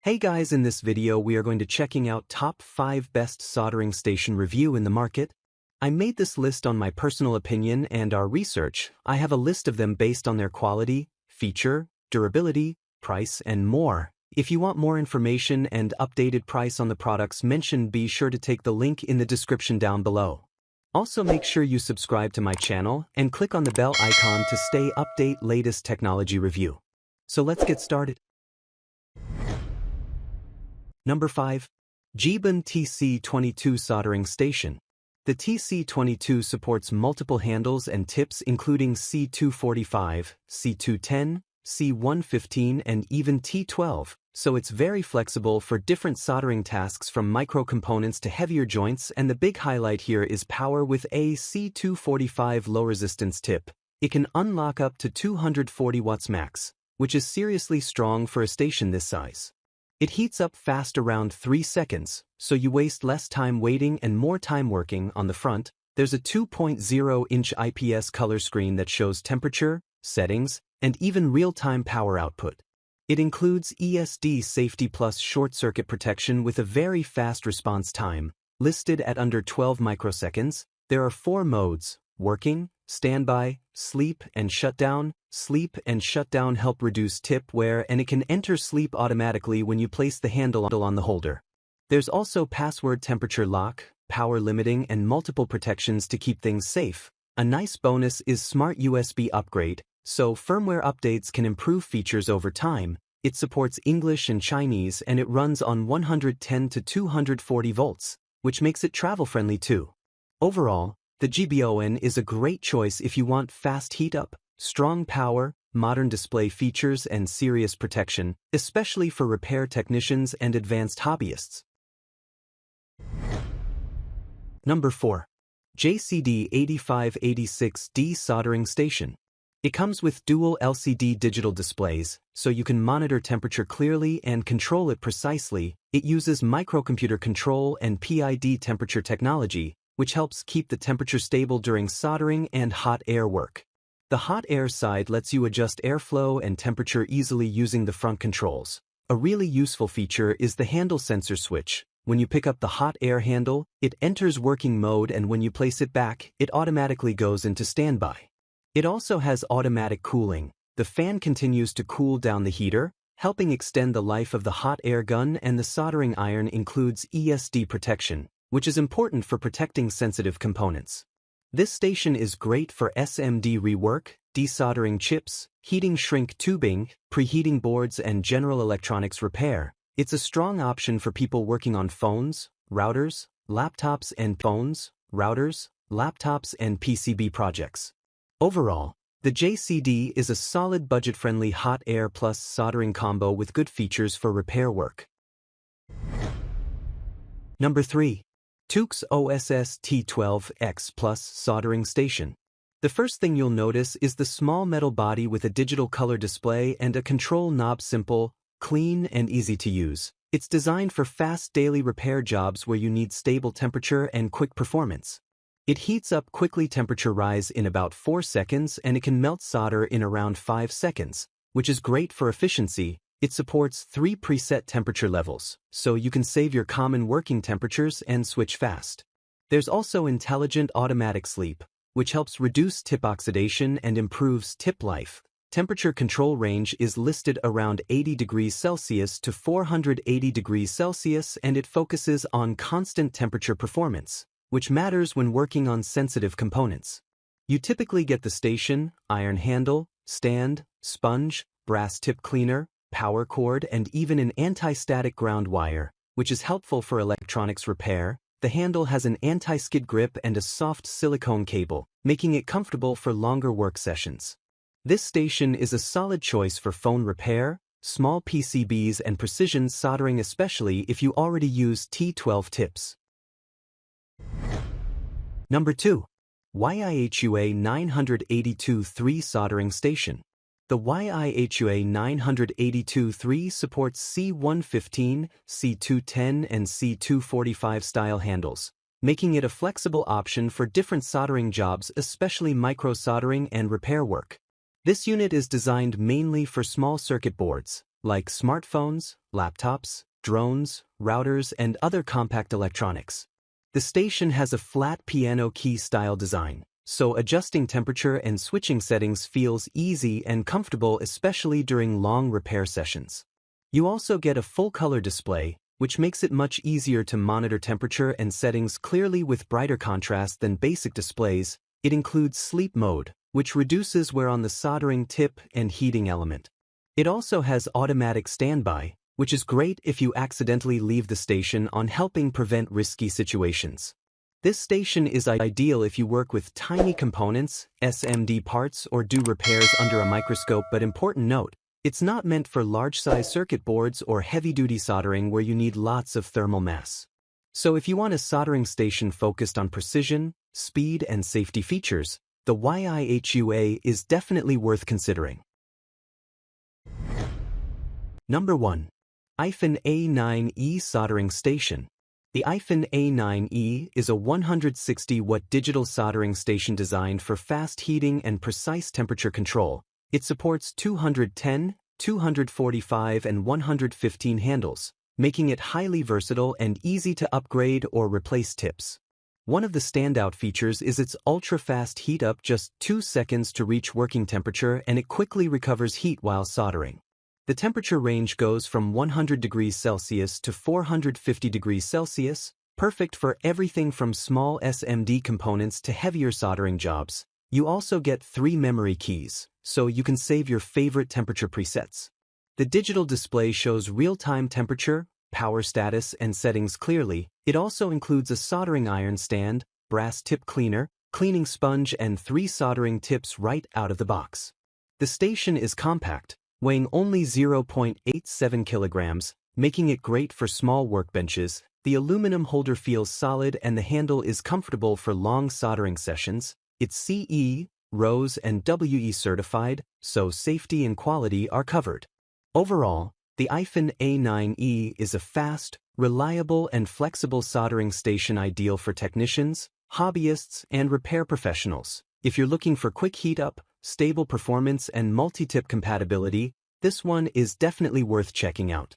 Hey guys, in this video we are going to checking out top 5 best soldering station review in the market. I made this list on my personal opinion and our research. I have a list of them based on their quality, feature, durability, price, and more. If you want more information and updated price on the products mentioned, be sure to take the link in the description down below. Also make sure you subscribe to my channel and click on the bell icon to stay update latest technology review. So let's get started. Number 5. Jibun TC22 Soldering Station. The TC22 supports multiple handles and tips including C245, C210, C115 and even T12, so it's very flexible for different soldering tasks from micro components to heavier joints, and the big highlight here is power with a C245 low resistance tip. It can unlock up to 240 watts max, which is seriously strong for a station this size. It heats up fast around 3 seconds, so you waste less time waiting and more time working. On the front, there's a 2.0-inch IPS color screen that shows temperature, settings, and even real-time power output. It includes ESD Safety Plus short-circuit protection with a very fast response time, listed at under 12 microseconds. There are 4 modes: working, standby, sleep, and shutdown. Sleep and shutdown help reduce tip wear, and it can enter sleep automatically when you place the handle on the holder. There's also password temperature lock, power limiting, and multiple protections to keep things safe. A nice bonus is smart USB upgrade, so firmware updates can improve features over time. It supports English and Chinese, and it runs on 110 to 240 volts, which makes it travel-friendly too. Overall, the Jibun is a great choice if you want fast heat up, strong power, modern display features, and serious protection, especially for repair technicians and advanced hobbyists. Number 4. JCD8586D Soldering Station. It comes with dual LCD digital displays, so you can monitor temperature clearly and control it precisely. It uses microcomputer control and PID temperature technology, which helps keep the temperature stable during soldering and hot air work. The hot air side lets you adjust airflow and temperature easily using the front controls. A really useful feature is the handle sensor switch. When you pick up the hot air handle, it enters working mode, and when you place it back, it automatically goes into standby. It also has automatic cooling. The fan continues to cool down the heater, helping extend the life of the hot air gun, and the soldering iron includes ESD protection, which is important for protecting sensitive components. This station is great for SMD rework, desoldering chips, heating shrink tubing, preheating boards, and general electronics repair. It's a strong option for people working on phones, routers, laptops, and PCB projects. Overall, the JCD is a solid budget-friendly hot air plus soldering combo with good features for repair work. Number 3. Tux OSS T12X Plus Soldering Station. The first thing you'll notice is the small metal body with a digital color display and a control knob. Simple, clean, and easy to use. It's designed for fast daily repair jobs where you need stable temperature and quick performance. It heats up quickly, temperature rise in about 4 seconds, and it can melt solder in around 5 seconds, which is great for efficiency. It supports 3 preset temperature levels, so you can save your common working temperatures and switch fast. There's also intelligent automatic sleep, which helps reduce tip oxidation and improves tip life. Temperature control range is listed around 80 degrees Celsius to 480 degrees Celsius, and it focuses on constant temperature performance, which matters when working on sensitive components. You typically get the station, iron handle, stand, sponge, brass tip cleaner, power cord, and even an anti-static ground wire, which is helpful for electronics repair. The handle has an anti-skid grip and a soft silicone cable, making it comfortable for longer work sessions. This station is a solid choice for phone repair, small PCBs, and precision soldering, especially if you already use T12 tips. Number 2. YIHUA 982-3 Soldering Station. The YIHUA 982-3 supports C115, C210, and C245 style handles, making it a flexible option for different soldering jobs, especially micro soldering and repair work. This unit is designed mainly for small circuit boards, like smartphones, laptops, drones, routers, and other compact electronics. The station has a flat piano key style design, so adjusting temperature and switching settings feels easy and comfortable, especially during long repair sessions. You also get a full-color display, which makes it much easier to monitor temperature and settings clearly with brighter contrast than basic displays. It includes sleep mode, which reduces wear on the soldering tip and heating element. It also has automatic standby, which is great if you accidentally leave the station on, helping prevent risky situations. This station is ideal if you work with tiny components, SMD parts, or do repairs under a microscope, but important note, it's not meant for large-size circuit boards or heavy-duty soldering where you need lots of thermal mass. So if you want a soldering station focused on precision, speed, and safety features, the YIHUA is definitely worth considering. Number 1. A9E Soldering Station. The A9E is a 160-watt digital soldering station designed for fast heating and precise temperature control. It supports 210, 245, and 115 handles, making it highly versatile and easy to upgrade or replace tips. One of the standout features is its ultra-fast heat, up just 2 seconds to reach working temperature, and it quickly recovers heat while soldering. The temperature range goes from 100 degrees Celsius to 450 degrees Celsius, perfect for everything from small SMD components to heavier soldering jobs. You also get 3 memory keys, so you can save your favorite temperature presets. The digital display shows real-time temperature, power status, and settings clearly. It also includes a soldering iron stand, brass tip cleaner, cleaning sponge, and 3 soldering tips right out of the box. The station is compact, weighing only 0.87 kilograms, making it great for small workbenches. The aluminum holder feels solid and the handle is comfortable for long soldering sessions. It's CE, RoHS, and WE certified, so safety and quality are covered. Overall, the A9E is a fast, reliable, and flexible soldering station ideal for technicians, hobbyists, and repair professionals. If you're looking for quick heat up, stable performance, and multi-tip compatibility, this one is definitely worth checking out.